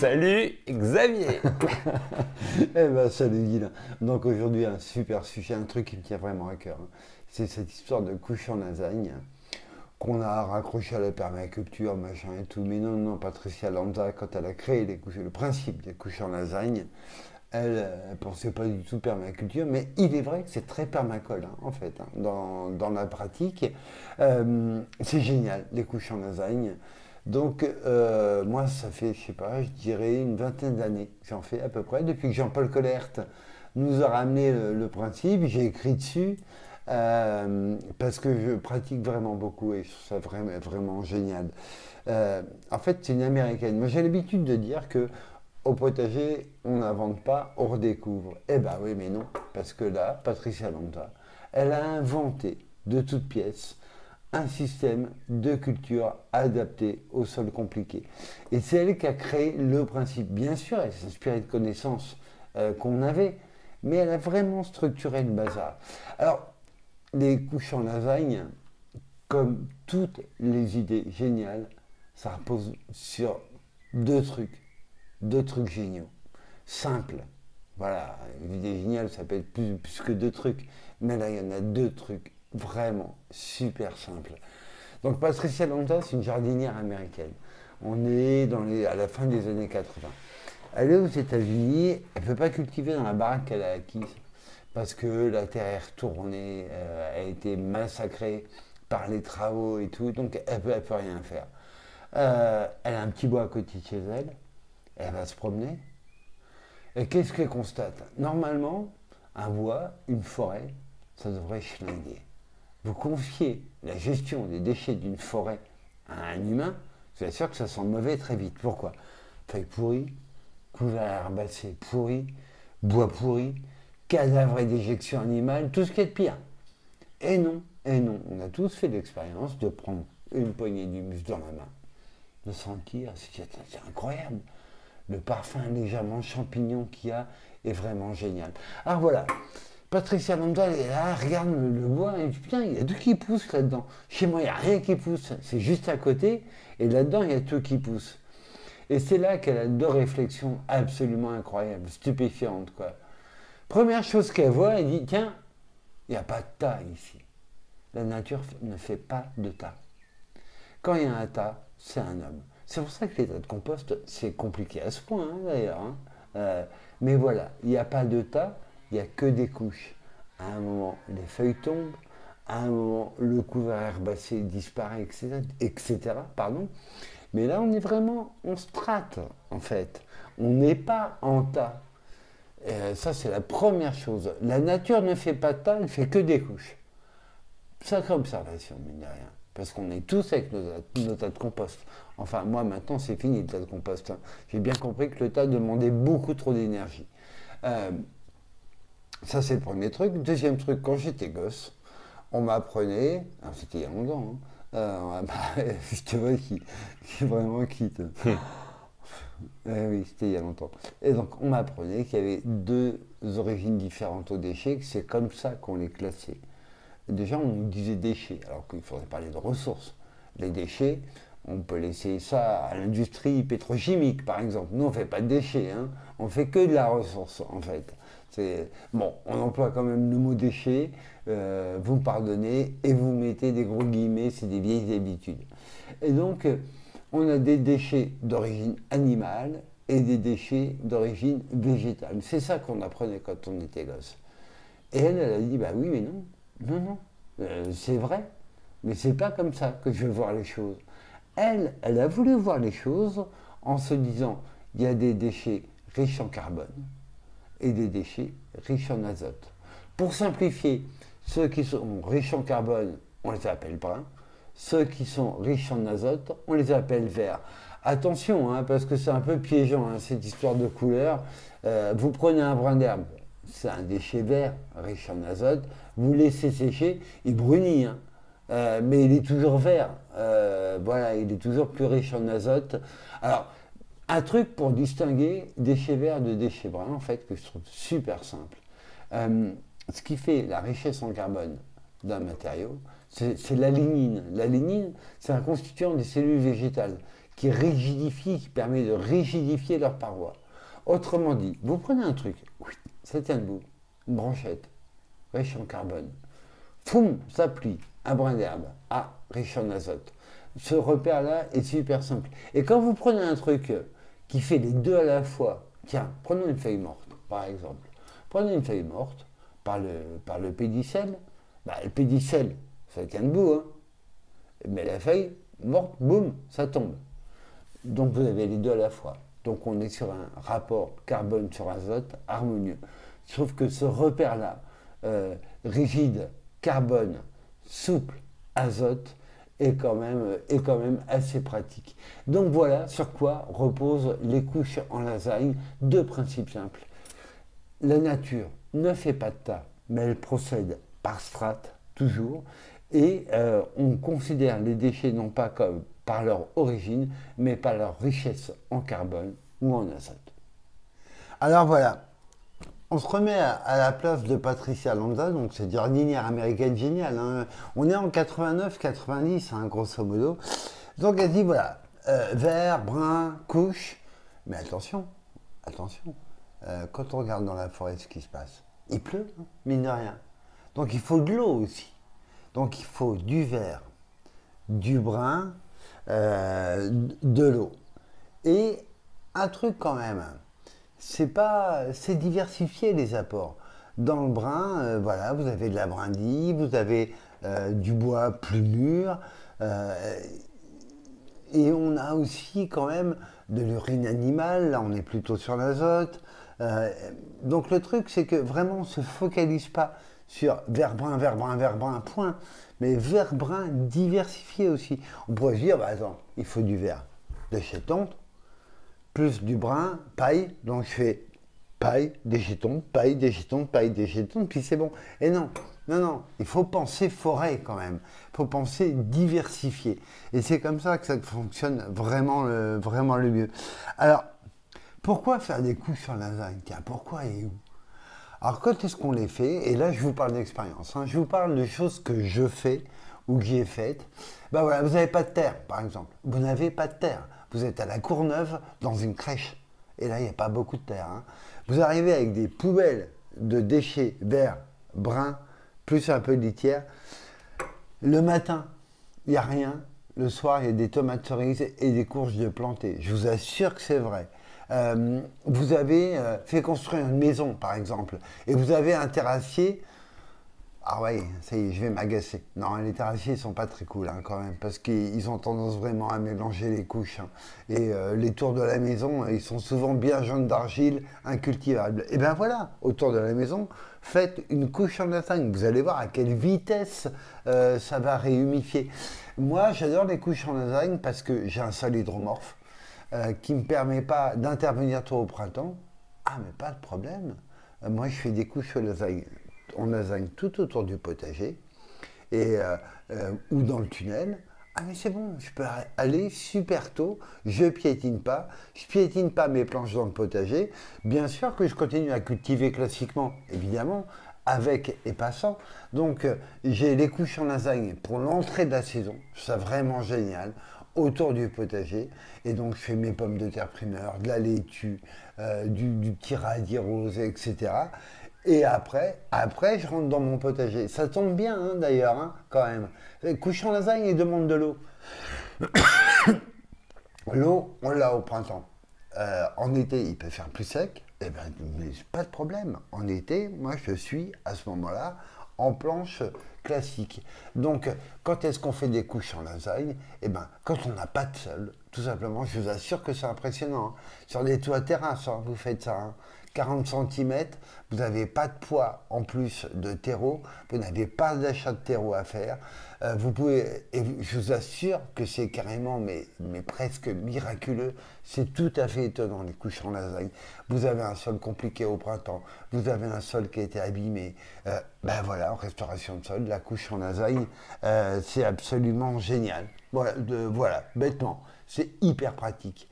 Salut Xavier. Eh ben salut Guilain. Donc aujourd'hui un super sujet, un truc qui me tient vraiment à cœur, hein. C'est cette histoire de couche en lasagne qu'on a raccroché à la permaculture, machin et tout. Mais non, non, Patricia Lanza, quand elle a créé le principe des couches en lasagne, elle pensait pas du tout permaculture, mais il est vrai que c'est très permacole, hein, en fait, hein, dans la pratique. C'est génial, les couches en lasagne. Donc, moi, ça fait, je sais pas, je dirais une vingtaine d'années que j'en fais à peu près, depuis que Jean-Paul Colert nous a ramené le principe, j'ai écrit dessus, parce que je pratique vraiment beaucoup et je trouve ça vraiment, vraiment génial. En fait, c'est une américaine. Moi, j'ai l'habitude de dire que au potager, on n'invente pas, on redécouvre. Eh ben oui, mais non, parce que là, Patricia Lonta, elle a inventé de toutes pièces un système de culture adapté au sol compliqué. Et c'est elle qui a créé le principe. Bien sûr, elle s'inspirait de connaissances qu'on avait, mais elle a vraiment structuré le bazar. Alors, les couches en lasagne, comme toutes les idées géniales, ça repose sur deux trucs. Deux trucs géniaux. Simples. Voilà, une idée géniale, ça peut être plus que deux trucs. Mais là, il y en a deux trucs vraiment super simples. Donc, Patricia Lonta, c'est une jardinière américaine. On est à la fin des années 80. Elle est aux États-Unis, elle ne peut pas cultiver dans la baraque qu'elle a acquise parce que la terre est retournée, a été massacrée par les travaux et tout, donc elle ne peut rien faire. Elle a un petit bois à côté de chez elle, elle va se promener, et qu'est-ce qu'elle constate? Normalement, un bois, une forêt, ça devrait schlinguer. Vous confiez la gestion des déchets d'une forêt à un humain, je vous assure que ça sent mauvais très vite. Pourquoi? Feuilles pourries, couvert herbacé pourri, bois pourri, cadavres et déjections animales, tout ce qui est de pire. Et non, on a tous fait l'expérience de prendre une poignée d'humus dans la main, de sentir, c'est incroyable. Le parfum légèrement champignon qu'il y a est vraiment génial. Alors voilà, Patricia Lanza, elle est là, regarde le bois, et dit, putain, il y a tout qui pousse là-dedans. Chez moi, il n'y a rien qui pousse, c'est juste à côté, et là-dedans, il y a tout qui pousse. Et c'est là qu'elle a deux réflexions absolument incroyables, stupéfiantes, quoi. Première chose qu'elle voit, elle dit, tiens, il n'y a pas de tas ici. La nature ne fait pas de tas. Quand il y a un tas, c'est un homme. C'est pour ça que les tas de compost, c'est compliqué à ce point, hein, d'ailleurs, hein. Mais voilà, il n'y a pas de tas, il n'y a que des couches. À un moment, les feuilles tombent, à un moment, le couvert herbacé disparaît, etc. Pardon. Mais là, on est vraiment en strate, en fait. On n'est pas en tas. Ça, c'est la première chose. La nature ne fait pas de tas, elle fait que des couches. Sacrée observation, mine de rien. Parce qu'on est tous avec nos tas de compost. Enfin, moi, maintenant, c'est fini le tas de compost, hein. J'ai bien compris que le tas demandait beaucoup trop d'énergie. Ça, c'est le premier truc. Deuxième truc, quand j'étais gosse, on m'apprenait, c'était il y a longtemps, hein, je te vois qui vraiment quitte. Oui, c'était il y a longtemps. Et donc, on m'apprenait qu'il y avait deux origines différentes aux déchets, que c'est comme ça qu'on les classait. Déjà, on nous disait déchets, alors qu'il faudrait parler de ressources. Les déchets, on peut laisser ça à l'industrie pétrochimique, par exemple. Nous, on ne fait pas de déchets, hein. On fait que de la ressource, en fait. Bon, on emploie quand même le mot déchet, vous me pardonnez, et vous mettez des gros guillemets, c'est des vieilles habitudes. Et donc, on a des déchets d'origine animale et des déchets d'origine végétale. C'est ça qu'on apprenait quand on était gosse. Et elle a dit, bah oui, mais non, non, non, c'est vrai, mais c'est pas comme ça que je veux voir les choses. Elle a voulu voir les choses en se disant, il y a des déchets riches en carbone et des déchets riches en azote. Pour simplifier, ceux qui sont riches en carbone, on les appelle bruns. Ceux qui sont riches en azote, on les appelle verts. Attention, hein, parce que c'est un peu piégeant, hein, cette histoire de couleur. Vous prenez un brin d'herbe, c'est un déchet vert, riche en azote. Vous laissez sécher, il brunit, hein, mais il est toujours vert. Voilà, il est toujours plus riche en azote. Alors, un truc pour distinguer déchets verts de déchets bruns, en fait, que je trouve super simple. Ce qui fait la richesse en carbone d'un matériau, c'est la lignine. La lignine, c'est un constituant des cellules végétales qui rigidifie, qui permet de rigidifier leurs parois. Autrement dit, vous prenez un truc, oui, ça tient debout, une branchette, riche en carbone, foum, ça plie, un brin d'herbe, ah, riche en azote. Ce repère-là est super simple. Et quand vous prenez un truc qui fait les deux à la fois, tiens, prenons une feuille morte, par exemple. Prenez une feuille morte, par le pédicelle, bah, le pédicelle, ça tient debout, hein. Mais la feuille morte, boum, ça tombe. Donc vous avez les deux à la fois. Donc on est sur un rapport carbone sur azote harmonieux. Je trouve que ce repère-là, rigide, carbone, souple, azote, est quand même assez pratique. Donc voilà sur quoi reposent les couches en lasagne. Deux principes simples. La nature ne fait pas de tas, mais elle procède par strates, toujours. Et on considère les déchets non pas comme par leur origine, mais par leur richesse en carbone ou en azote. Alors voilà, on se remet à la place de Patricia Lanza, donc cette jardinière américaine géniale, hein. On est en 89-90, hein, grosso modo. Donc elle dit voilà, vert, brun, couche, mais attention, quand on regarde dans la forêt ce qui se passe, il pleut, hein, mine de rien. Donc il faut de l'eau aussi. Donc il faut du vert, du brun, de l'eau. Et un truc quand même, c'est diversifier les apports. Dans le brun, voilà, vous avez de la brindille, vous avez du bois plus mûr, et on a aussi quand même de l'urine animale, là on est plutôt sur l'azote. Donc le truc c'est que vraiment on ne se focalise pas sur vert brun, point, mais vert brun diversifié aussi. On pourrait se dire, bah attends, il faut du vert de chez Tonte, plus du brun, paille, donc je fais paille, des jetons, puis c'est bon. Et non, il faut penser forêt quand même, il faut penser diversifié. Et c'est comme ça que ça fonctionne vraiment le mieux. Alors, pourquoi faire des couches sur lasagne? Tiens, pourquoi et où? Alors, quand est-ce qu'on les fait? Et là, je vous parle d'expérience, hein. Je vous parle de choses que je fais ou que j'ai faites. Ben voilà, vous n'avez pas de terre, par exemple. Vous n'avez pas de terre. Vous êtes à la Courneuve, dans une crèche. Et là, il n'y a pas beaucoup de terre, hein. Vous arrivez avec des poubelles de déchets verts, bruns, plus un peu de litière. Le matin, il n'y a rien. Le soir, il y a des tomates cerises et des courges de plantées. Je vous assure que c'est vrai. Vous avez fait construire une maison, par exemple, et vous avez un terrassier. Ah ouais, ça y est, je vais m'agacer. Non, les terrassiers, ils sont pas très cool, hein, quand même, parce qu'ils ont tendance vraiment à mélanger les couches, hein. Et les tours de la maison, ils sont souvent bien jaunes d'argile, incultivables. Et bien voilà, autour de la maison, faites une couche en lasagne. Vous allez voir à quelle vitesse ça va réhumifier. Moi, j'adore les couches en lasagne parce que j'ai un sol hydromorphe qui ne me permet pas d'intervenir trop au printemps. Ah, mais pas de problème. Moi, je fais des couches en lasagne tout autour du potager et, ou dans le tunnel. Ah mais c'est bon, je peux aller super tôt, je piétine pas mes planches dans le potager. Bien sûr que je continue à cultiver classiquement, évidemment, avec et passant. Donc j'ai les couches en lasagne pour l'entrée de la saison, c'est vraiment génial, autour du potager. Et donc je fais mes pommes de terre primeur, de la laitue, du petit radis rose, etc. Et après, je rentre dans mon potager. Ça tombe bien, hein, d'ailleurs, hein, quand même. Couche en lasagne, il demande de l'eau. L'eau, on l'a au printemps. En été, il peut faire plus sec. Eh ben, mais pas de problème. En été, moi, je suis, à ce moment-là, en planche classique. Donc, quand est-ce qu'on fait des couches en lasagne? Eh ben, quand on n'a pas de sol, tout simplement. Je vous assure que c'est impressionnant, hein. Sur des toits terrasses, hein, vous faites ça, hein. 40 cm, vous n'avez pas de poids en plus de terreau, vous n'avez pas d'achat de terreau à faire. Vous pouvez, et je vous assure que c'est carrément, mais presque miraculeux, c'est tout à fait étonnant les couches en lasagne. Vous avez un sol compliqué au printemps, vous avez un sol qui a été abîmé. Ben voilà, en restauration de sol, la couche en lasagne, c'est absolument génial. Voilà, bêtement, c'est hyper pratique.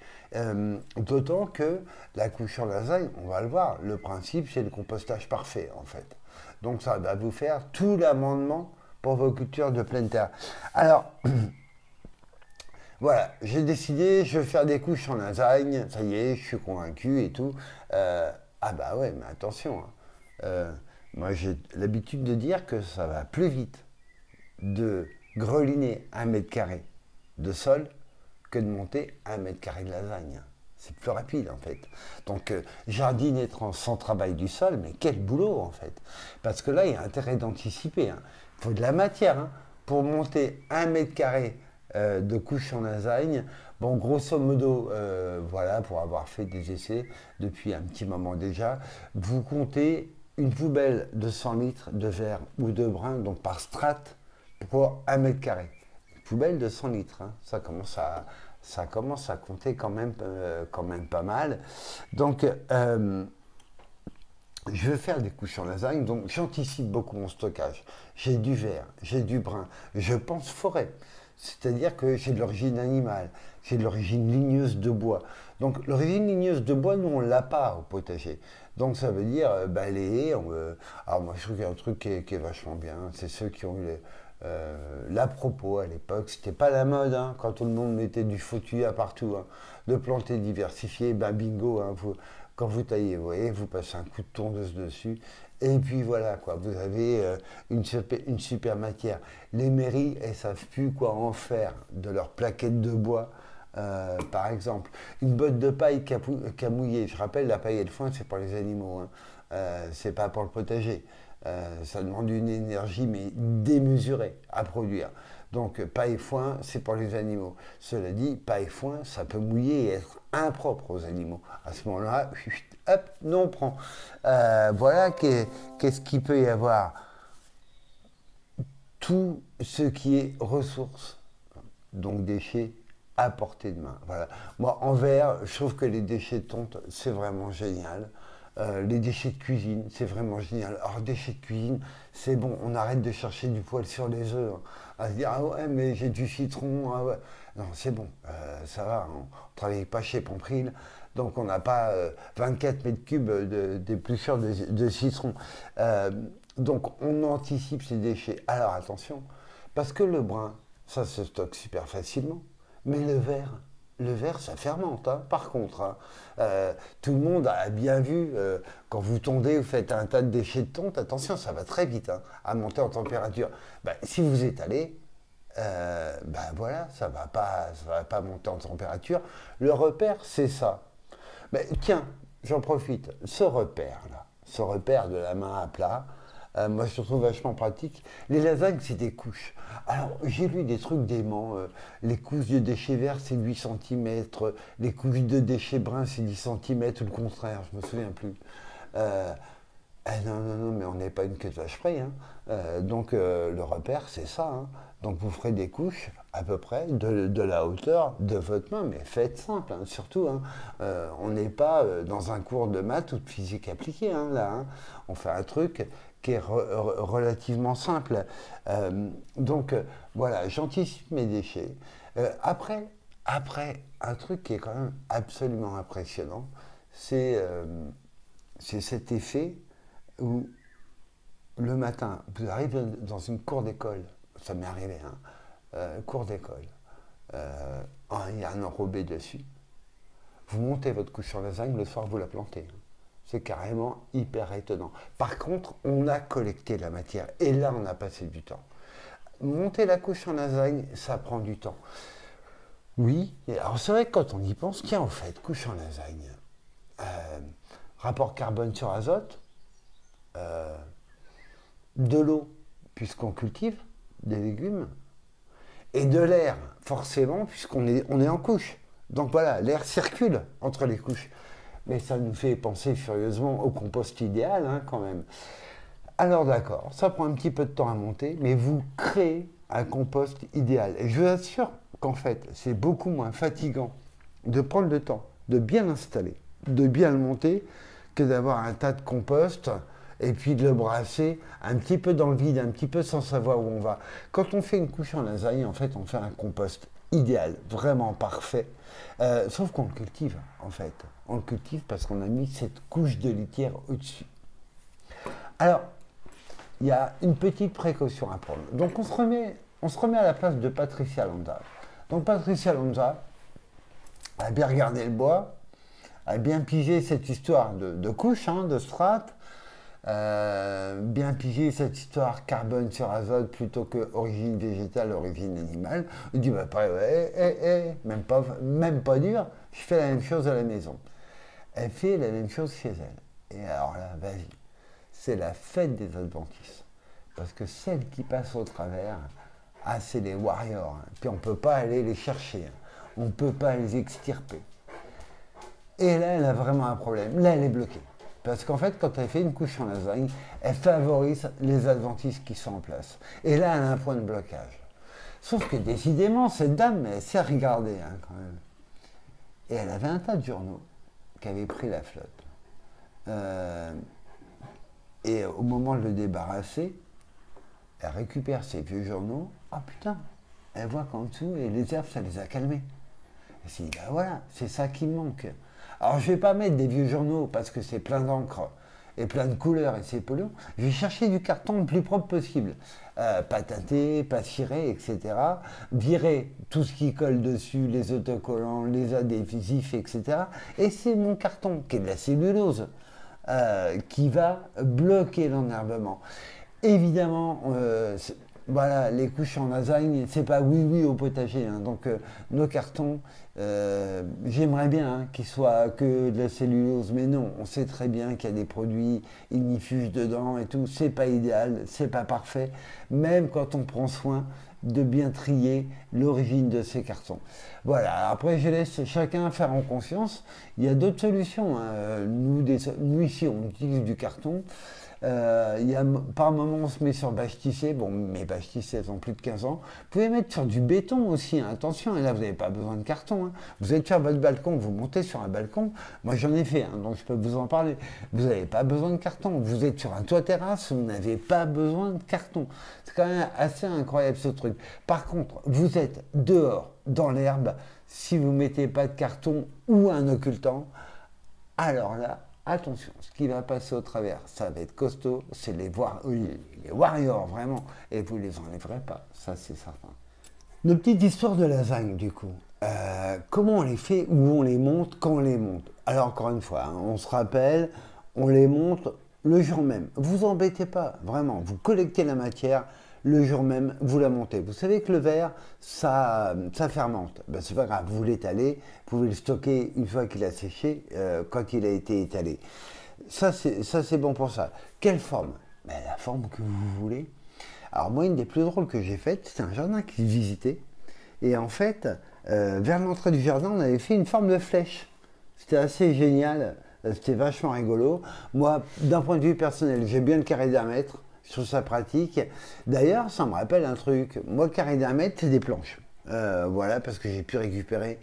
D'autant que la couche en lasagne, on va le voir, le principe c'est le compostage parfait en fait. Donc ça va vous faire tout l'amendement pour vos cultures de pleine terre. Alors, voilà, j'ai décidé, je vais faire des couches en lasagne, ça y est, je suis convaincu et tout. Ah bah ouais, mais attention, hein. Euh, Moi j'ai l'habitude de dire que ça va plus vite de greliner 1 m² de sol que de monter 1 m² de lasagne. C'est plus rapide en fait. Donc jardiner sans travail du sol, mais quel boulot en fait. Parce que là, il y a intérêt d'anticiper, hein. Il faut de la matière, hein. Pour monter 1 m² de couche en lasagne. Bon, grosso modo, voilà, pour avoir fait des essais depuis un petit moment déjà, vous comptez une poubelle de 100 litres de verre ou de brun, donc par strate, pour 1 m². Une poubelle de 100 litres, hein. Ça commence à compter quand même pas mal. Donc, je vais faire des couches en lasagne, donc j'anticipe beaucoup mon stockage. J'ai du vert, j'ai du brun, je pense forêt. C'est-à-dire que j'ai de l'origine animale, j'ai de l'origine ligneuse de bois. Donc l'origine ligneuse de bois, nous on ne l'a pas au potager. Donc ça veut dire balayer. Alors moi je trouve qu'il y a un truc qui est vachement bien, c'est ceux qui ont eu la propos à l'époque. C'était pas la mode, hein, quand tout le monde mettait du faux-tuyau partout, hein, de planter diversifié, ben bingo, hein, quand vous taillez, vous voyez, vous passez un coup de tondeuse dessus, et puis voilà, quoi, vous avez une super matière. Les mairies, elles savent plus quoi en faire de leurs plaquettes de bois, par exemple. Une botte de paille qui a mouillé, je rappelle, la paille et le foin, c'est pour les animaux, hein. C'est pas pour le potager. Ça demande une énergie, mais démesurée à produire. Donc, paille et foin, c'est pour les animaux. Cela dit, paille et foin, ça peut mouiller et être impropre aux animaux. À ce moment-là, hop, non, on prend. Voilà qu'est-ce qu'il peut y avoir. Tout ce qui est ressources, donc déchets, à portée de main. Voilà. Moi, en verre, je trouve que les déchets de tonte, c'est vraiment génial. Les déchets de cuisine, c'est vraiment génial. Alors, déchets de cuisine, c'est bon, on arrête de chercher du poil sur les œufs, hein, à se dire, ah ouais, mais j'ai du citron, ah ouais. Non, c'est bon, ça va, on ne travaille pas chez Pompril, donc on n'a pas 24 mètres cubes d'épluchure de citron. Donc, on anticipe ces déchets. Alors, attention, parce que le brun, ça se stocke super facilement, mais le verre, ça fermente, hein, par contre, hein. Tout le monde a bien vu, quand vous tondez, vous faites un tas de déchets de tonte, attention, ça va très vite, hein, à monter en température. Ben, si vous étalez, ben voilà, ça va pas monter en température. Le repère, c'est ça. Ben, tiens, j'en profite, ce repère de la main à plat, moi je trouve vachement pratique. Les lasagnes, c'est des couches. Alors, j'ai lu des trucs déments. Les couches de déchets verts, c'est 8 cm. Les couches de déchets bruns, c'est 10 cm. Ou le contraire, je me souviens plus. Non, non, non, mais on n'est pas une queue de vache près, hein. Donc, le repère, c'est ça, hein. Donc, vous ferez des couches à peu près de la hauteur de votre main, mais faites simple, hein, surtout, hein. On n'est pas dans un cours de maths ou de physique appliquée, hein, là, hein. On fait un truc qui est relativement simple. Donc, voilà, j'anticipe mes déchets. Après, un truc qui est quand même absolument impressionnant, c'est cet effet où le matin, vous arrivez dans une cour d'école, ça m'est arrivé, hein, cours d'école, il y a un enrobé dessus, vous montez votre couche en lasagne, le soir vous la plantez. C'est carrément hyper étonnant. Par contre, on a collecté la matière, et là on a passé du temps. Monter la couche en lasagne, ça prend du temps. Oui, alors c'est vrai que quand on y pense, tiens, en fait, couche en lasagne, rapport carbone sur azote, de l'eau, puisqu'on cultive des légumes, et de l'air, forcément, puisqu'on est en couche. Donc voilà, l'air circule entre les couches. Mais ça nous fait penser furieusement au compost idéal, hein, quand même. Alors d'accord, ça prend un petit peu de temps à monter, mais vous créez un compost idéal. Et je vous assure qu'en fait, c'est beaucoup moins fatigant de prendre le temps de bien l'installer, de bien le monter, que d'avoir un tas de compost et puis de le brasser un petit peu dans le vide, un petit peu sans savoir où on va. Quand on fait une couche en lasagne, en fait, on fait un compost idéal, vraiment parfait, sauf qu'on le cultive, en fait. On le cultive parce qu'on a mis cette couche de litière au-dessus. Alors, il y a une petite précaution à prendre. Donc, on se remet à la place de Patricia Landa. Donc Patricia Lonza a bien regardé le bois, a bien pigé cette histoire de couche, hein, de strate, bien pigé cette histoire carbone sur azote plutôt que origine végétale, origine animale. Il dit, bah, même pas dur, je fais la même chose à la maison. Elle fait la même chose chez elle. Et alors là, vas-y, c'est la fête des adventistes. Parce que celles qui passent au travers, ah, c'est les warriors. Hein. Puis on ne peut pas aller les chercher. Hein. On ne peut pas les extirper. Et là, elle a vraiment un problème. Là, elle est bloquée. Parce qu'en fait, quand elle fait une couche en lasagne, elle favorise les adventistes qui sont en place. Et là, elle a un point de blocage. Sauf que décidément, cette dame, elle sait regarder hein, quand même. Et elle avait un tas de journaux qui avaient pris la flotte. Et au moment de le débarrasser, elle récupère ses vieux journaux. Ah putain, elle voit qu'en dessous, et les herbes, ça les a calmés. Elle s'est dit, ben voilà, c'est ça qui me manque. Alors je ne vais pas mettre des vieux journaux parce que c'est plein d'encre et plein de couleurs et c'est polluant. Je vais chercher du carton le plus propre possible. Pas teinté, pas ciré, etc. Virer tout ce qui colle dessus, les autocollants, les adhésifs, etc. Et c'est mon carton, qui est de la cellulose, qui va bloquer l'enherbement. Évidemment, voilà, les couches en lasagne, c'est pas oui au potager. Hein. Donc nos cartons, j'aimerais bien hein, qu'ils soient que de la cellulose, mais non, on sait très bien qu'il y a des produits ignifuges dedans et tout. C'est pas idéal, c'est pas parfait, même quand on prend soin de bien trier l'origine de ces cartons. Voilà, après je laisse chacun faire en conscience. Il y a d'autres solutions. Hein. Nous ici, on utilise du carton. Par moment, on se met sur bâche tissée. Bon, mes bâches tissées, elles ont plus de 15 ans. Vous pouvez mettre sur du béton aussi, hein. Attention, et là, vous n'avez pas besoin de carton. Hein. Vous êtes sur votre balcon, vous montez sur un balcon. Moi, j'en ai fait, hein, donc je peux vous en parler. Vous n'avez pas besoin de carton. Vous êtes sur un toit terrasse, vous n'avez pas besoin de carton. C'est quand même assez incroyable ce truc. Par contre, vous êtes dehors, dans l'herbe, si vous ne mettez pas de carton ou un occultant, alors là, attention, ce qui va passer au travers, ça va être costaud, c'est les warriors, vraiment, et vous ne les enlèverez pas, ça c'est certain. Nos petites histoires de lasagne, du coup. Comment on les fait, où on les monte, quand on les monte. Alors encore une fois, hein, on se rappelle, on les monte le jour même. Vous embêtez pas, vraiment, vous collectez la matière, le jour même, vous la montez. Vous savez que le verre, ça fermente. Ben, c'est pas grave, vous l'étalez, vous pouvez le stocker une fois qu'il a séché, quand il a été étalé. Ça, c'est bon pour ça. Quelle forme? Ben, la forme que vous voulez. Alors moi, une des plus drôles que j'ai faites, c'est un jardin que j'ai visité. Et en fait, vers l'entrée du jardin, on avait fait une forme de flèche. C'était assez génial, c'était vachement rigolo. Moi, d'un point de vue personnel, j'ai bien le carré d'un mètre. Je trouve ça pratique. D'ailleurs, ça me rappelle un truc. Moi, le carré d'un mètre, c'est des planches. Voilà, parce que j'ai pu récupérer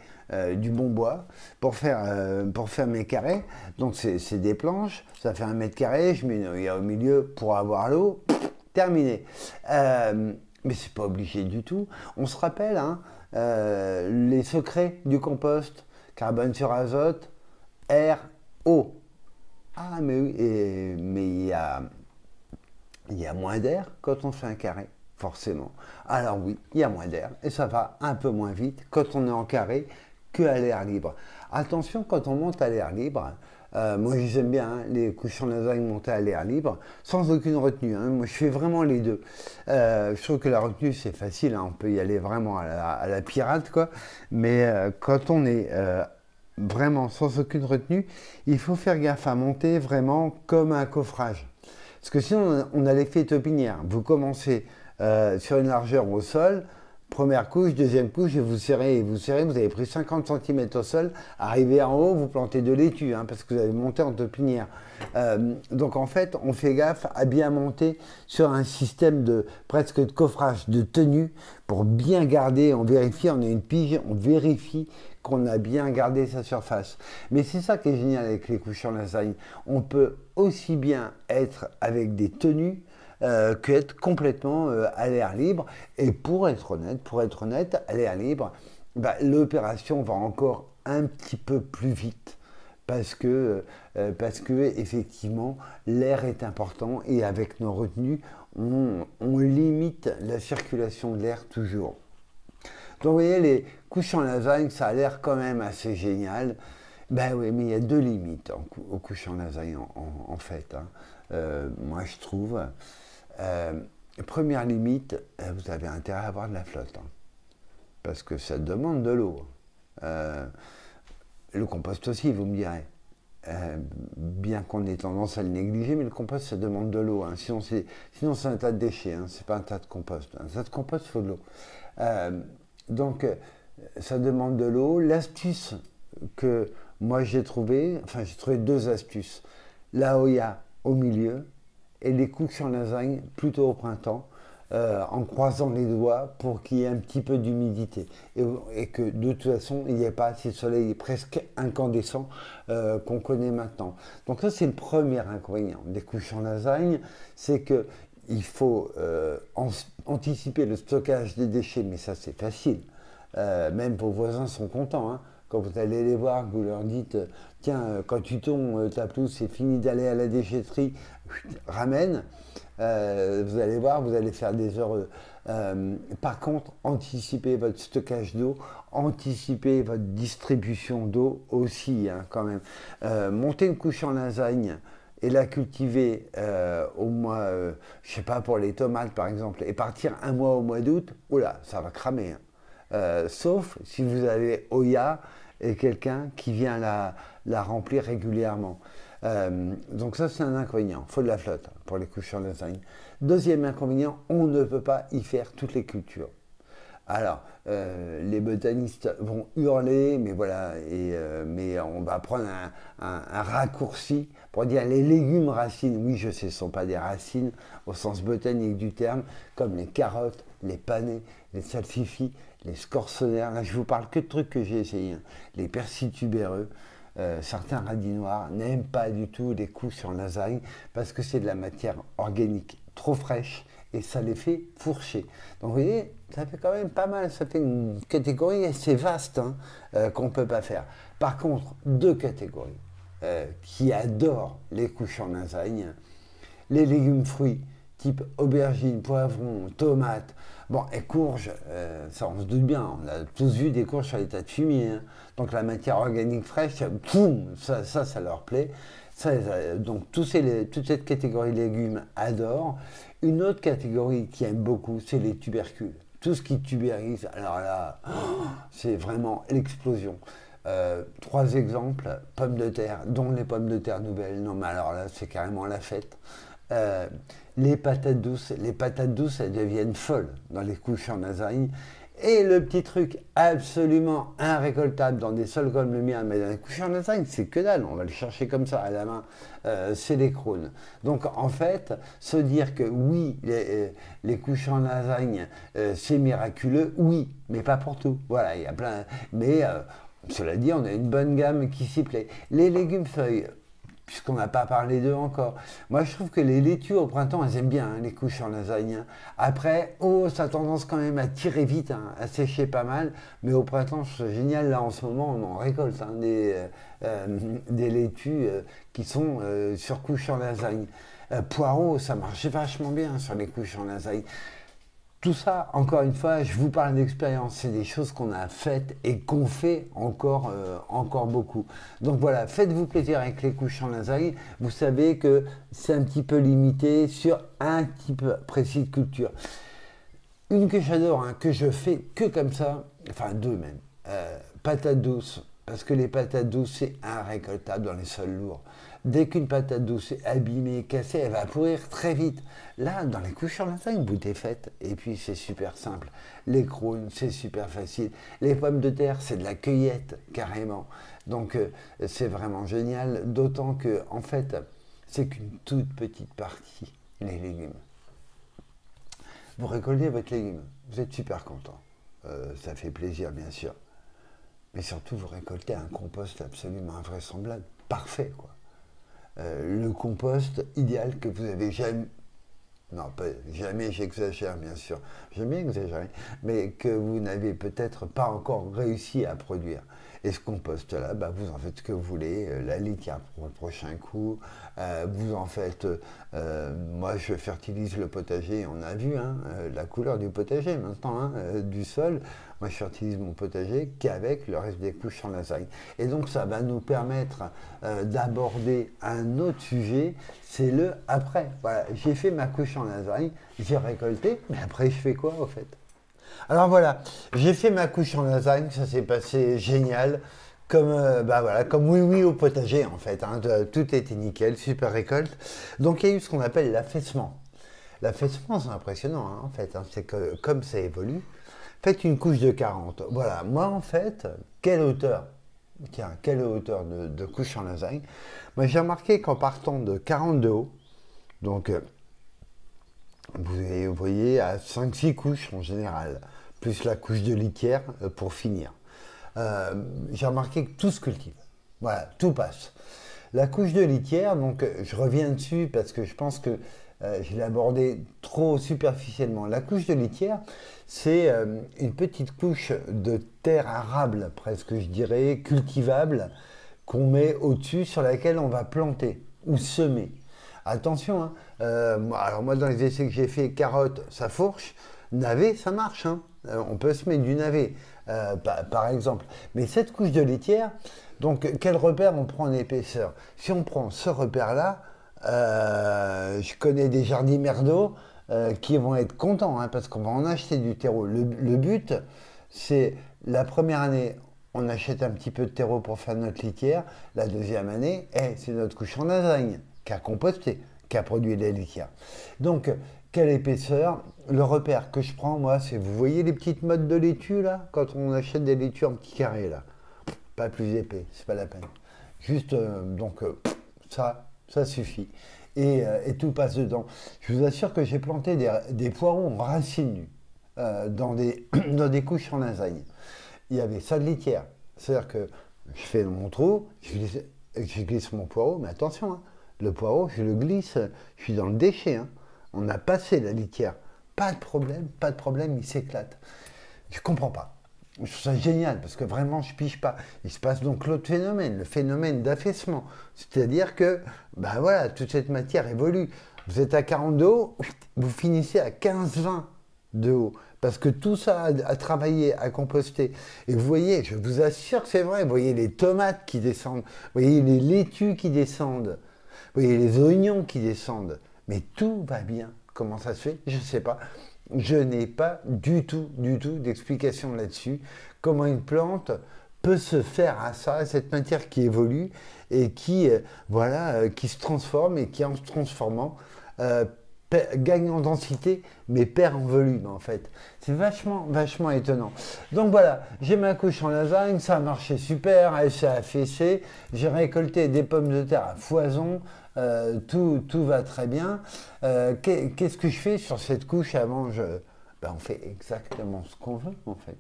du bon bois pour faire mes carrés. Donc, c'est des planches. Ça fait 1 m². Je mets une œillère au milieu pour avoir l'eau. Terminé. Mais c'est pas obligé du tout. On se rappelle hein, les secrets du compost. Carbone sur azote, air, eau. Ah, mais oui, mais il y a moins d'air quand on fait un carré, forcément. Alors oui, il y a moins d'air et ça va un peu moins vite quand on est en carré qu'à l'air libre. Attention, quand on monte à l'air libre, moi j'aime bien hein, les couches en lasagne montées à l'air libre, sans aucune retenue. Hein. Moi je fais vraiment les deux. Je trouve que la retenue c'est facile, hein, on peut y aller vraiment à la pirate, quoi. Mais quand on est vraiment sans aucune retenue, il faut faire gaffe à monter vraiment comme un coffrage. Parce que sinon, on a l'effet taupinière. Vous commencez sur une largeur au sol, première couche, deuxième couche, et vous serrez, vous avez pris 50 cm au sol, arrivé en haut, vous plantez de l'étui, hein, parce que vous avez monté en taupinière. Donc en fait, on fait gaffe à bien monter sur un système de presque de coffrage, de tenue, pour bien garder, on vérifie, on a une pige, on vérifie qu'on a bien gardé sa surface. Mais c'est ça qui est génial avec les couches en lasagne. On peut aussi bien être avec des tenues qu'être complètement à l'air libre. Et pour être honnête, à l'air libre, bah, l'opération va encore un petit peu plus vite. Parce que effectivement, l'air est important et avec nos retenues, on limite la circulation de l'air toujours. Donc vous voyez, les couches en lasagne, ça a l'air quand même assez génial. Ben oui, mais il y a deux limites aux couches en lasagne en fait, hein. Moi je trouve. Première limite, vous avez intérêt à avoir de la flotte, hein, parce que ça demande de l'eau. Le compost aussi, vous me direz. Bien qu'on ait tendance à le négliger, mais le compost, ça demande de l'eau, hein. Sinon, c'est un tas de déchets, hein. C'est pas un tas de compost. Un tas de compost, il faut de l'eau. Donc, ça demande de l'eau. L'astuce que moi j'ai trouvé, enfin j'ai trouvé deux astuces. La Hoya au milieu et les couches en lasagne plutôt au printemps, en croisant les doigts pour qu'il y ait un petit peu d'humidité et que de toute façon il n'y ait pas assez de soleil presque incandescent qu'on connaît maintenant. Donc ça c'est le premier inconvénient des couches en lasagne, c'est que il faut anticiper le stockage des déchets, mais ça c'est facile. Même vos voisins sont contents, hein. Quand vous allez les voir, que vous leur dites tiens, quand tu tombes, ta pelouse, c'est fini d'aller à la déchetterie, ramène. Vous allez voir, vous allez faire des heureux. Par contre, anticipez votre stockage d'eau, anticipez votre distribution d'eau aussi, hein, quand même. Monter une couche en lasagne et la cultiver au mois, je sais pas, pour les tomates par exemple, et partir un mois au mois d'août, oula, ça va cramer, hein. Sauf si vous avez Hoya et quelqu'un qui vient la remplir régulièrement. Donc ça c'est un inconvénient, il faut de la flotte pour les couches en lasagne. Deuxième inconvénient, on ne peut pas y faire toutes les cultures. Alors, les botanistes vont hurler, mais voilà, mais on va prendre un raccourci pour dire les légumes racines. Oui, je sais, ce ne sont pas des racines au sens botanique du terme, comme les carottes, les panais, les salsifis, les scorsonères. Là, je vous parle que de trucs que j'ai essayés, hein. Les persils tubéreux. Certains radis noirs n'aiment pas du tout les couches en lasagne parce que c'est de la matière organique trop fraîche et ça les fait fourcher. Donc vous voyez, ça fait quand même pas mal, ça fait une catégorie assez vaste, hein, qu'on ne peut pas faire. Par contre, deux catégories qui adorent les couches en lasagne, les légumes fruits type aubergine, poivron, tomates, bon, et courges, ça on se doute bien, on a tous vu des courges sur les tas de fumier, hein. Donc la matière organique fraîche, boum, ça leur plaît. Donc toute cette catégorie de légumes adore. Une autre catégorie qui aime beaucoup, c'est les tubercules. Tout ce qui tubérise, alors là, c'est vraiment l'explosion. Trois exemples, pommes de terre, dont les pommes de terre nouvelles. Non mais alors là, c'est carrément la fête. Les patates douces, elles deviennent folles dans les couches en lasagne. Et le petit truc absolument inrécoltable dans des sols comme le mien, mais dans les couches en lasagne, c'est que dalle, on va le chercher comme ça à la main, c'est les crônes. Donc en fait, se dire que oui, les couches en lasagne, c'est miraculeux, oui, mais pas pour tout. Voilà, il y a plein. Mais cela dit, on a une bonne gamme qui s'y plaît. Les légumes feuilles, puisqu'on n'a pas parlé d'eux encore. Moi, je trouve que les laitues au printemps, elles aiment bien, hein, les couches en lasagne, hein. Après, ça a tendance quand même à tirer vite, hein, à sécher pas mal. Mais au printemps, c'est génial. Là, en ce moment, on en récolte, hein, des laitues qui sont sur couches en lasagne. Poireaux, ça marche vachement bien sur les couches en lasagne. Tout ça, encore une fois, je vous parle d'expérience, c'est des choses qu'on a faites et qu'on fait encore beaucoup. Donc voilà, faites-vous plaisir avec les couches en lasagne. Vous savez que c'est un petit peu limité sur un type précis de culture. Une que j'adore, hein, que je fais que comme ça, enfin deux même, patates douces, parce que les patates douces, c'est inrécoltable dans les sols lourds. Dès qu'une patate douce est abîmée, cassée, elle va pourrir très vite. Là, dans les couches en lasagne, vous défaites. Et puis, c'est super simple. Les crônes, c'est super facile. Les pommes de terre, c'est de la cueillette, carrément. Donc, c'est vraiment génial. D'autant que, en fait, c'est qu'une toute petite partie, les légumes. Vous récoltez votre légume, vous êtes super content. Ça fait plaisir, bien sûr. Mais surtout, vous récoltez un compost absolument invraisemblable. Parfait, quoi. Le compost idéal que vous avez jamais, non pas jamais, j'exagère bien sûr, j'aime bien exagérer, mais que vous n'avez peut-être pas encore réussi à produire. Et ce compost-là, bah, vous en faites ce que vous voulez, la litière pour le prochain coup, vous en faites, moi je fertilise le potager, on a vu hein, la couleur du potager maintenant, hein, du sol. Moi je fertilise mon potager qu'avec le reste des couches en lasagne. Et donc ça va nous permettre d'aborder un autre sujet, c'est le après. Voilà, j'ai fait ma couche en lasagne, j'ai récolté, mais après je fais quoi au fait? Alors voilà, j'ai fait ma couche en lasagne, ça s'est passé génial, comme, bah voilà, comme oui oui au potager en fait, hein, tout était nickel, super récolte. Donc il y a eu ce qu'on appelle l'affaissement. L'affaissement c'est impressionnant hein, en fait, hein, c'est que comme ça évolue, faites une couche de 40. Voilà, moi en fait, quelle hauteur? Tiens, quelle hauteur de couche en lasagne? Moi j'ai remarqué qu'en partant de 40 de haut, donc vous voyez à 5-6 couches en général, plus la couche de litière pour finir. J'ai remarqué que tout se cultive. Voilà, tout passe. La couche de litière, donc je reviens dessus parce que je pense que je l'ai abordé trop superficiellement. La couche de litière, c'est une petite couche de terre arable, presque je dirais, cultivable, qu'on met au-dessus sur laquelle on va planter ou semer. Attention, hein, alors moi dans les essais que j'ai fait, carottes, ça fourche, navet, ça marche. Hein. On peut se mettre du navet, par exemple. Mais cette couche de litière, donc quel repère on prend en épaisseur? Si on prend ce repère-là, je connais des jardiniers merdos qui vont être contents, hein, parce qu'on va en acheter du terreau. Le but, c'est la première année, on achète un petit peu de terreau pour faire notre litière. La deuxième année, c'est notre couche en lasagne qui a composté, qui a produit la litière. Donc, quelle épaisseur? Le repère que je prends, moi, c'est, vous voyez les petites mottes de laitue, là? Quand on achète des laitues en petits carrés, là. Pas plus épais, c'est pas la peine. Juste, ça suffit. Et tout passe dedans. Je vous assure que j'ai planté des poireaux en racines nues dans dans des couches en lasagne. Il y avait ça de litière. C'est-à-dire que je fais mon trou, je glisse mon poireau, mais attention, hein, le poireau, je le glisse, je suis dans le déchet. Hein. On a passé la litière. Pas de problème, il s'éclate. Je comprends pas. Je trouve ça génial parce que vraiment je pige pas. Il se passe donc l'autre phénomène, le phénomène d'affaissement. C'est-à-dire que, ben voilà, toute cette matière évolue. Vous êtes à 40 de haut, vous finissez à 15-20 de haut. Parce que tout ça a travaillé, a composté. Et vous voyez, je vous assure que c'est vrai, vous voyez les tomates qui descendent, vous voyez les laitues qui descendent, vous voyez les oignons qui descendent. Mais tout va bien. Comment ça se fait? Je ne sais pas. Je n'ai pas du tout d'explication là-dessus. Comment une plante peut se faire à ça, à cette matière qui évolue et qui, qui se transforme et qui, en se transformant, gagne en densité, mais perd en volume, en fait. C'est vachement étonnant. Donc voilà, j'ai ma couche en lasagne, ça a marché super, elle s'est affaissée, j'ai récolté des pommes de terre à foison, tout va très bien. Qu'est-ce que je fais sur cette couche avant on fait exactement ce qu'on veut, en fait.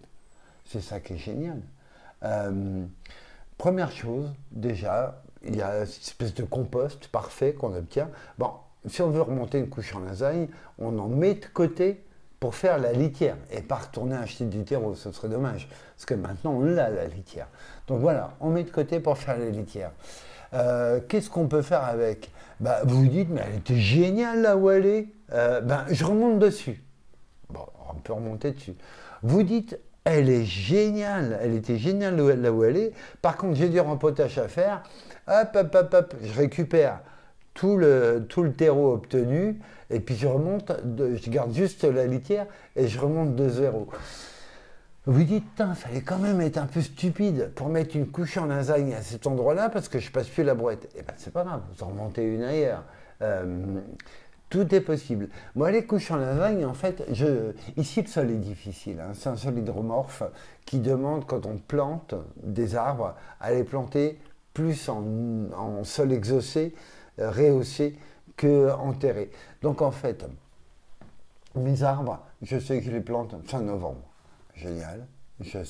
C'est ça qui est génial. Première chose, déjà, il y a cette espèce de compost parfait qu'on obtient. Bon, si on veut remonter une couche en lasagne, on en met de côté pour faire la litière et pas retourner acheter du terreau, ce serait dommage, parce que maintenant on l'a la litière. Donc voilà, on met de côté pour faire la litière. Qu'est-ce qu'on peut faire avec? Vous vous dites, mais elle était géniale là où elle est. Je remonte dessus. Bon, on peut remonter dessus. Vous dites, elle est géniale, elle était géniale là où elle est. Par contre, j'ai du rempotage à faire. Hop, je récupère tout le terreau obtenu et puis je garde juste la litière et je remonte de zéro. Vous dites, il fallait quand même être un peu stupide pour mettre une couche en lasagne à cet endroit-là parce que je passe plus la brouette. Eh bien, c'est pas grave, vous en remontez une ailleurs. Tout est possible. Moi, les couches en lasagne, en fait, ici, le sol est difficile. Hein. C'est un sol hydromorphe qui demande, quand on plante des arbres, à les planter plus en sol exaucé, rehaussé, qu'enterré. Donc, en fait, mes arbres, je sais que je les plante fin novembre. Génial. Je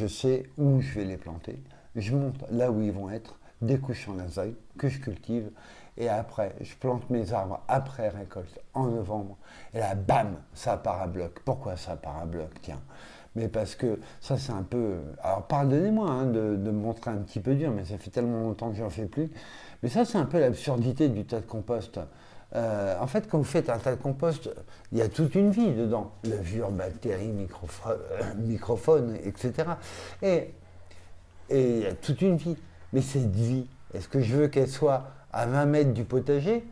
sais où je vais les planter. Je monte là où ils vont être, des couches en lasagne que je cultive. Et après, je plante mes arbres après récolte, en novembre. Et là, bam, ça part à bloc. Pourquoi ça part à bloc? Tiens, Mais parce que ça, c'est un peu. Alors, pardonnez-moi hein, de me montrer un petit peu dur, mais ça fait tellement longtemps que j'en fais plus. Mais ça, c'est un peu l'absurdité du tas de compost. En fait, quand vous faites un tas de compost, il y a toute une vie dedans. Levure, bactéries, microphones, etc. Et, et il y a toute une vie. Mais cette vie, est-ce que je veux qu'elle soit à 20 mètres du potager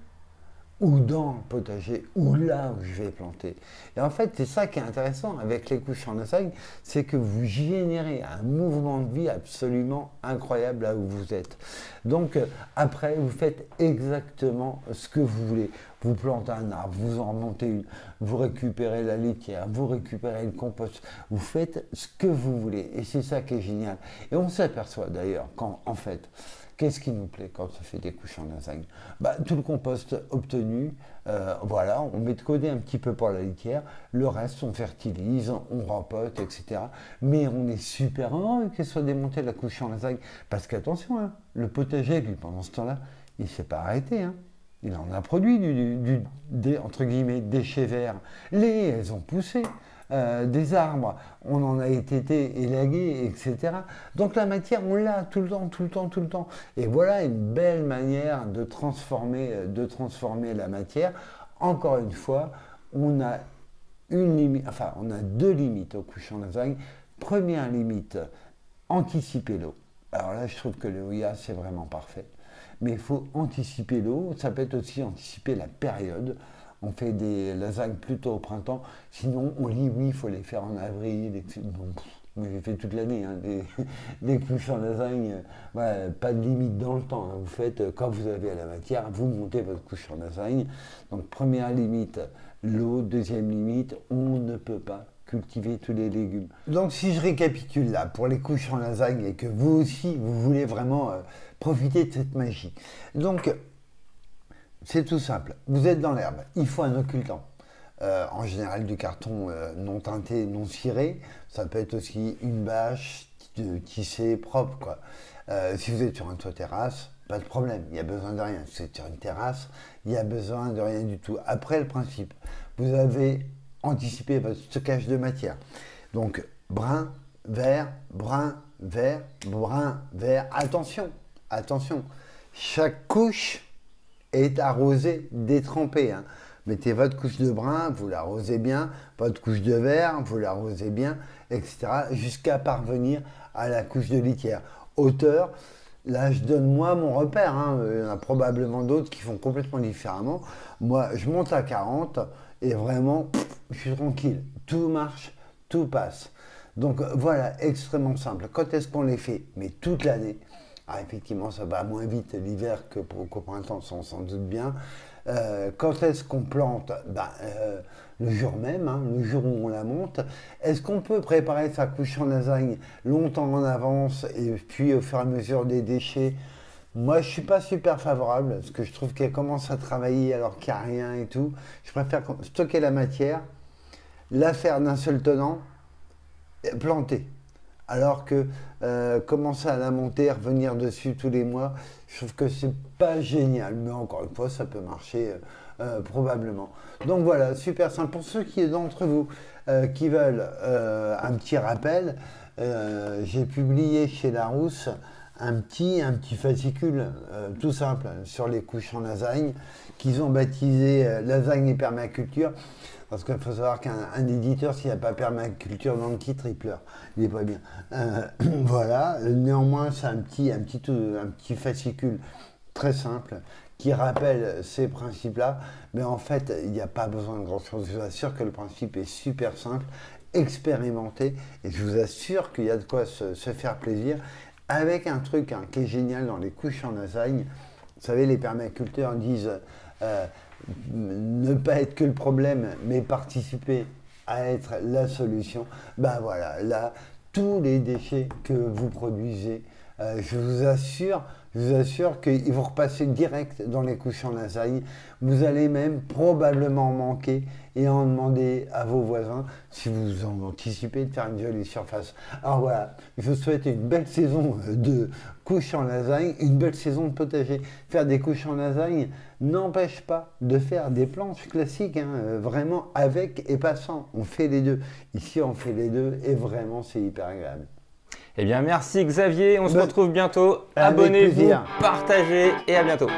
ou dans le potager, ou là où je vais planter. Et en fait, c'est ça qui est intéressant avec les couches en lasagne, c'est que vous générez un mouvement de vie absolument incroyable là où vous êtes. Donc après, vous faites exactement ce que vous voulez. Vous plantez un arbre, vous en remontez une, vous récupérez la litière, vous récupérez le compost, vous faites ce que vous voulez. Et c'est ça qui est génial. Et on s'aperçoit d'ailleurs quand, en fait, qu'est-ce qui nous plaît quand on fait des couches en lasagne? Tout le compost obtenu, voilà, on met de côté un petit peu pour la litière, le reste on fertilise, on rempote, etc. Mais on est super heureux qu'elle soit démontée la couche en lasagne. Parce qu'attention, hein, le potager, lui, pendant ce temps-là, il ne s'est pas arrêté. Hein. Il en a produit des, entre guillemets, déchets verts. Elles ont poussé. Des arbres, on en a été élagué, etc. Donc la matière, on l'a tout le temps, tout le temps, tout le temps. Et voilà une belle manière de transformer la matière. Encore une fois, on a une limite, enfin, on a deux limites aux couches en lasagne. Première limite, anticiper l'eau. Alors là, je trouve que le OIA, c'est vraiment parfait. Mais il faut anticiper l'eau. Ça peut être aussi anticiper la période. On fait des lasagnes plutôt au printemps. Sinon, on dit oui, il faut les faire en avril. Bon, j'ai fait toute l'année hein, des couches en lasagne. Pas de limite dans le temps. Hein. Vous faites quand vous avez la matière, vous montez votre couche en lasagne. Donc première limite, l'eau. Deuxième limite, on ne peut pas cultiver tous les légumes. Donc si je récapitule là, pour les couches en lasagne et que vous aussi, vous voulez vraiment profiter de cette magie. Donc, c'est tout simple. Vous êtes dans l'herbe. Il faut un occultant. En général, du carton non teinté, non ciré. Ça peut être aussi une bâche tissée propre, quoi. Si vous êtes sur un toit terrasse, pas de problème. Il n'y a besoin de rien. Si vous êtes sur une terrasse, il n'y a besoin de rien du tout. Après, le principe, vous avez anticipé votre stockage de matière. Donc, brun, vert, brun, vert, brun, vert. Attention, attention. Chaque couche est arrosée, détrempée. Hein. Mettez votre couche de brun, vous l'arrosez bien, votre couche de vert, vous l'arrosez bien, etc. jusqu'à parvenir à la couche de litière. Hauteur, là je donne moi mon repère, hein. Il y en a probablement d'autres qui font complètement différemment. Moi je monte à 40 et vraiment je suis tranquille, tout marche, tout passe. Donc voilà, extrêmement simple. Quand est-ce qu'on les fait? Mais toute l'année. Ah, effectivement, ça va moins vite l'hiver qu'au printemps, ça on s'en doute bien. Quand est-ce qu'on plante? Le jour même, hein, le jour où on la monte. Est-ce qu'on peut préparer sa couche en lasagne longtemps en avance et puis au fur et à mesure des déchets? Moi, je ne suis pas super favorable parce que je trouve qu'elle commence à travailler alors qu'il n'y a rien et tout. Je préfère stocker la matière, la faire d'un seul tenant, et planter. Alors que commencer à la monter, revenir dessus tous les mois, je trouve que c'est pas génial. Mais encore une fois, ça peut marcher probablement. Donc voilà, super simple. Pour ceux d'entre vous qui veulent un petit rappel, j'ai publié chez Larousse un petit fascicule tout simple sur les couches en lasagne qu'ils ont baptisé lasagne et permaculture. Parce qu'il faut savoir qu'un éditeur, s'il n'y a pas permaculture dans le titre, il pleure. Il n'est pas bien. Voilà. Néanmoins, c'est un petit fascicule très simple qui rappelle ces principes-là. Mais en fait, il n'y a pas besoin de grand-chose. Je vous assure que le principe est super simple, expérimenté. Et je vous assure qu'il y a de quoi se faire plaisir. Avec un truc qui est génial dans les couches en lasagne. Vous savez, les permaculteurs disent... ne pas être que le problème, mais participer à être la solution. Voilà, là, tous les déchets que vous produisez Je vous assure qu'ils vont repasser direct dans les couches en lasagne. Vous allez même probablement manquer et en demander à vos voisins si vous en anticipez de faire une jolie surface. Alors voilà, je vous souhaite une belle saison de couches en lasagne, une belle saison de potager. Faire des couches en lasagne n'empêche pas de faire des planches classiques, hein, vraiment avec et pas sans. On fait les deux. Ici, on fait les deux et vraiment, c'est hyper agréable. Eh bien, merci Xavier. On se retrouve bientôt. Avec Abonnez-vous, plaisir. partagez et à bientôt.